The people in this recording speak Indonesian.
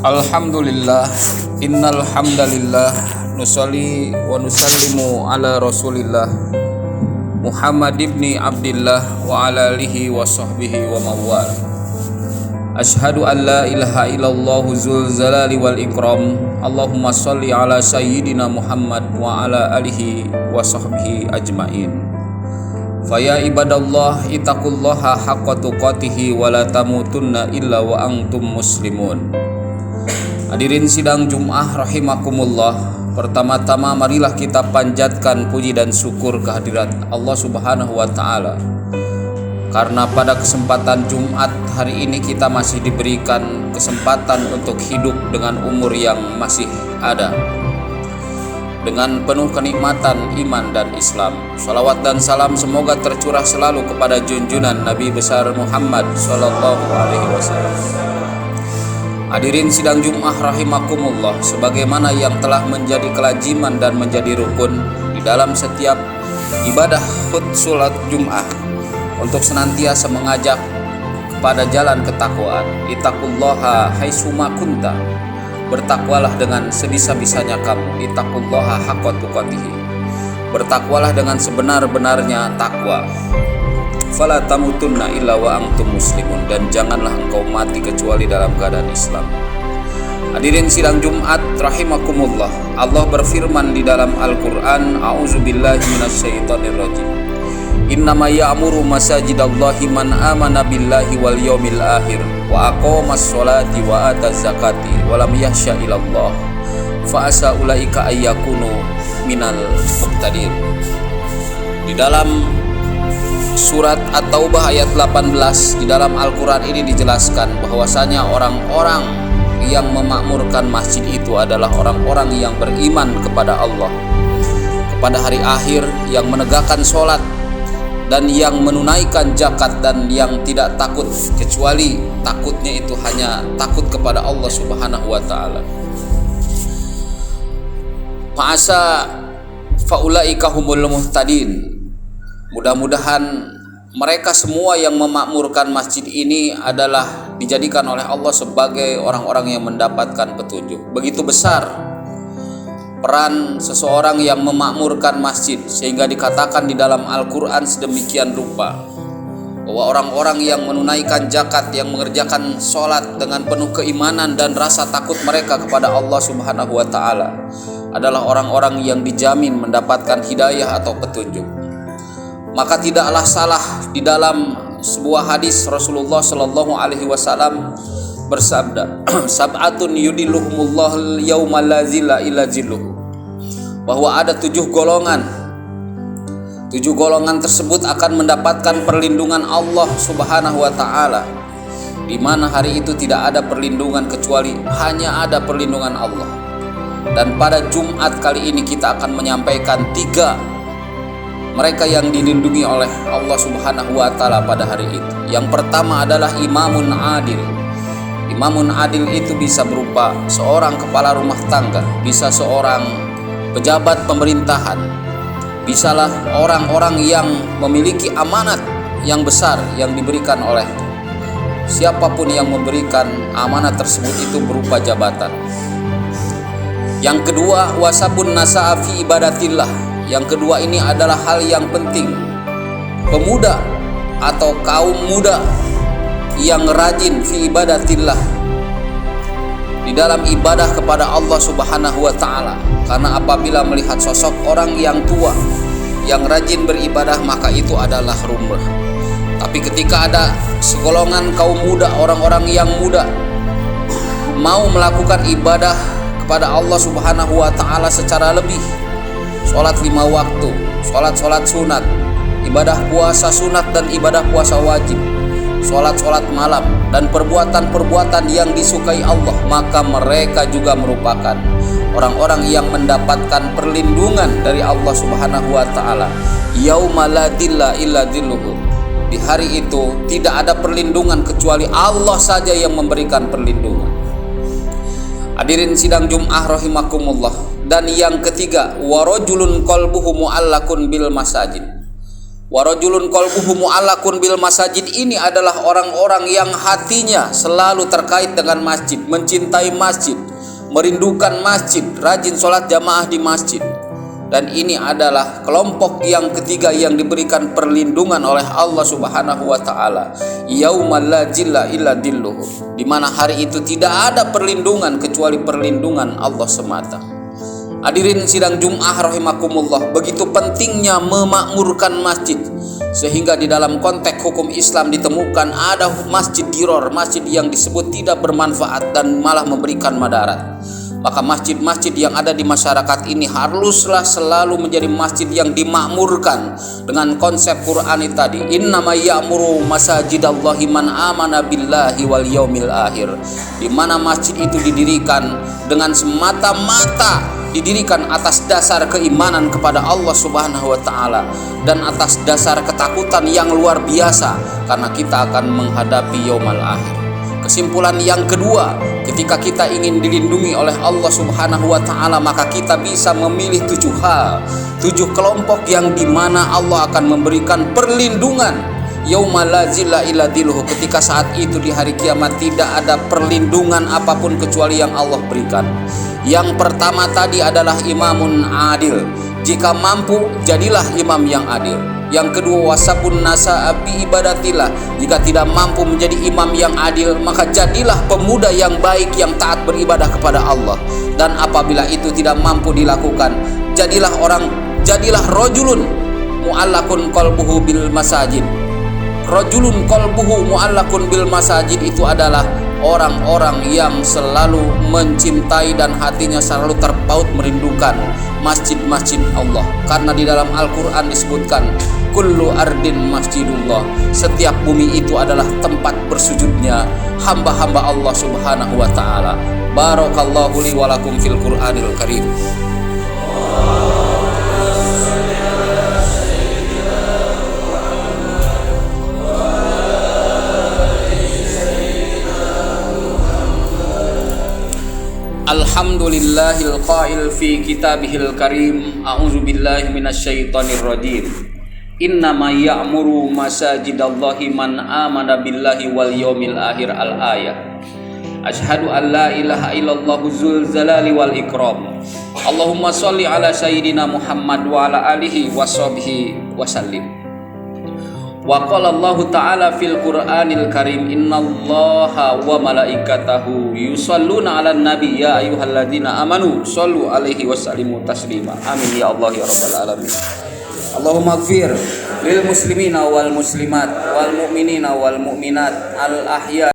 Alhamdulillah, innal hamdalillah, nusalli wa nusallimu ala Rasulillah Muhammad ibni Abdillah wa ala alihi wa sahbihi wa mawwal. Ashhadu an la ilaha illallah zul zalali wal ikram. Allahumma salli ala sayyidina Muhammad wa ala alihi wa sahbihi ajmain. Faya ibadallah ittaqullaha haqqa tuqatihi wa la tamutunna illa wa antum muslimun. Hadirin sidang Jum'ah rahimakumullah. Pertama-tama marilah kita panjatkan puji dan syukur kehadirat Allah Subhanahu wa taala. Karena pada kesempatan Jumat hari ini kita masih diberikan kesempatan untuk hidup dengan umur yang masih ada, dengan penuh kenikmatan iman dan Islam. Salawat dan salam semoga tercurah selalu kepada junjungan Nabi besar Muhammad sallallahu alaihi wasallam. Hadirin sidang Jum'ah rahimakumullah, sebagaimana yang telah menjadi kelaziman dan menjadi rukun di dalam setiap ibadah sholat Jum'ah untuk senantiasa mengajak kepada jalan ketakwaan. Ittaqullaha haitsuma kunta, bertakwalah dengan sebisa-bisanya kamu. Ittaqullaha haqqa tuqatih, bertakwalah dengan sebenar-benarnya takwa. Fala tamutunna illa wa antum muslimun, dan janganlah engkau mati kecuali dalam keadaan Islam. Hadirin sidang Jumat rahimakumullah, Allah berfirman di dalam Al-Qur'an, a'udzubillahi minasyaitonir rajim. Innama ya'muru masajidallahi man amana billahi wal yaumil akhir wa aqamas sholati wa ataz zakati wa lam yakhsha ilallah fa asa ulaika ayyakunu minal muhtadin. Di dalam Surat At-Taubah ayat 18 di dalam Al-Quran ini dijelaskan bahwasanya orang-orang yang memakmurkan masjid itu adalah orang-orang yang beriman kepada Allah, kepada hari akhir, yang menegakkan sholat dan yang menunaikan zakat, dan yang tidak takut kecuali takutnya itu hanya takut kepada Allah Subhanahu wa taala. Fa'asa faulaika humul muhtadin. Mudah-mudahan mereka semua yang memakmurkan masjid ini adalah dijadikan oleh Allah sebagai orang-orang yang mendapatkan petunjuk. Begitu besar peran seseorang yang memakmurkan masjid, sehingga dikatakan di dalam Al-Quran sedemikian rupa bahwa orang-orang yang menunaikan zakat, yang mengerjakan sholat dengan penuh keimanan dan rasa takut mereka kepada Allah Subhanahu wa ta'ala adalah orang-orang yang dijamin mendapatkan hidayah atau petunjuk. Maka tidaklah salah di dalam sebuah hadis Rasulullah sallallahu alaihi wasallam bersabda, sab'atun yudilluhumullahu yauma la zilla illa zilluhu, bahwa ada 7 golongan. 7 golongan tersebut akan mendapatkan perlindungan Allah Subhanahu wa taala, di mana hari itu tidak ada perlindungan kecuali hanya ada perlindungan Allah. Dan pada Jumat kali ini kita akan menyampaikan 3 mereka yang dilindungi oleh Allah Subhanahu wa taala pada hari itu. Yang pertama adalah imamun adil. Imamun adil itu bisa berupa seorang kepala rumah tangga, bisa seorang pejabat pemerintahan, bisalah orang-orang yang memiliki amanat yang besar yang diberikan oleh siapapun yang memberikan amanat tersebut itu berupa jabatan. Yang kedua, wasabun nasa'a fi ibadatillah. Yang kedua ini adalah hal yang penting. Pemuda atau kaum muda yang rajin fi ibadatillah, di dalam ibadah kepada Allah Subhanahu wa taala. Karena apabila melihat sosok orang yang tua yang rajin beribadah, maka itu adalah lumrah. Tapi ketika ada segolongan kaum muda, orang-orang yang muda mau melakukan ibadah kepada Allah Subhanahu wa taala secara lebih, sholat 5 waktu, sholat sunat, ibadah puasa sunat dan ibadah puasa wajib, sholat malam, dan perbuatan-perbuatan yang disukai Allah, maka mereka juga merupakan orang-orang yang mendapatkan perlindungan dari Allah Subhanahu wa taala. Yauma la dilla illa dilluhu. Di hari itu tidak ada perlindungan kecuali Allah saja yang memberikan perlindungan. Hadirin sidang Jum'ah rahimakumullah. Dan yang ketiga, warajulun qalbuhu mu'allakun bil masajid. Wa rajulun qalbuhu mu'allaqun bil masajid, ini adalah orang-orang yang hatinya selalu terkait dengan masjid, mencintai masjid, merindukan masjid, rajin sholat jamaah di masjid. Dan ini adalah kelompok yang ketiga yang diberikan perlindungan oleh Allah Subhanahu wa taala. Yaumal la zilla illa dhilluhu, di mana hari itu tidak ada perlindungan kecuali perlindungan Allah semata. Hadirin sidang Jumat rahimakumullah, begitu pentingnya memakmurkan masjid, sehingga di dalam konteks hukum Islam ditemukan ada masjid diror, masjid yang disebut tidak bermanfaat dan malah memberikan madarat. Maka masjid-masjid yang ada di masyarakat ini haruslah selalu menjadi masjid yang dimakmurkan dengan konsep Qur'ani tadi, innama ya'muru masajidallahi man amana billahi wal yaumil akhir, di mana masjid itu didirikan dengan semata-mata didirikan atas dasar keimanan kepada Allah Subhanahu wa taala dan atas dasar ketakutan yang luar biasa karena kita akan menghadapi yaumul akhir. Kesimpulan yang kedua, ketika kita ingin dilindungi oleh Allah Subhanahu wa taala, maka kita bisa memilih 7 hal, 7 kelompok yang dimana Allah akan memberikan perlindungan. Yauma la zilla illa dhilluhu, ketika saat itu di hari kiamat tidak ada perlindungan apapun kecuali yang Allah berikan. Yang pertama tadi adalah imamun adil. Jika mampu, jadilah imam yang adil. Yang kedua, wasabun nasa bi ibadatillah. Jika tidak mampu menjadi imam yang adil, maka jadilah pemuda yang baik yang taat beribadah kepada Allah. Dan apabila itu tidak mampu dilakukan, jadilah rajulun mu'allaqun qalbuhu bil masajid. Rajulun qalbuhu mu'allaqun bil masajid itu adalah orang-orang yang selalu mencintai dan hatinya selalu terpaut merindukan masjid-masjid Allah. Karena di dalam Al-Quran disebutkan kullu ardin masjidullah, setiap bumi itu adalah tempat bersujudnya hamba-hamba Allah Subhanahu wa ta'ala. Barakallahu li wa lakum fil Qur'anil Karim. Alhamdulillahil qail fi kitabihil karim, a'udzu billahi minasyaitonir rajim. Innama ya'muru masajidallahi man amana billahi wal yaumil akhir, al-ayah. Asyhadu an la ilaha illallah dzul jalali wal ikram. Allahumma sholli ala sayyidina Muhammad wa ala alihi washabbihi wasallim. Wa qala Allah ta'ala fil Qur'anil Karim, innallaha wa malaikatahu yusholluna 'alan nabi ya ayyuhalladzina amanu shollu 'alaihi wasallimu taslima. Amin ya Allah ya rabbal alamin. Allahumma ighfir lil muslimina wal muslimat wal mu'minina wal mu'minat al ahya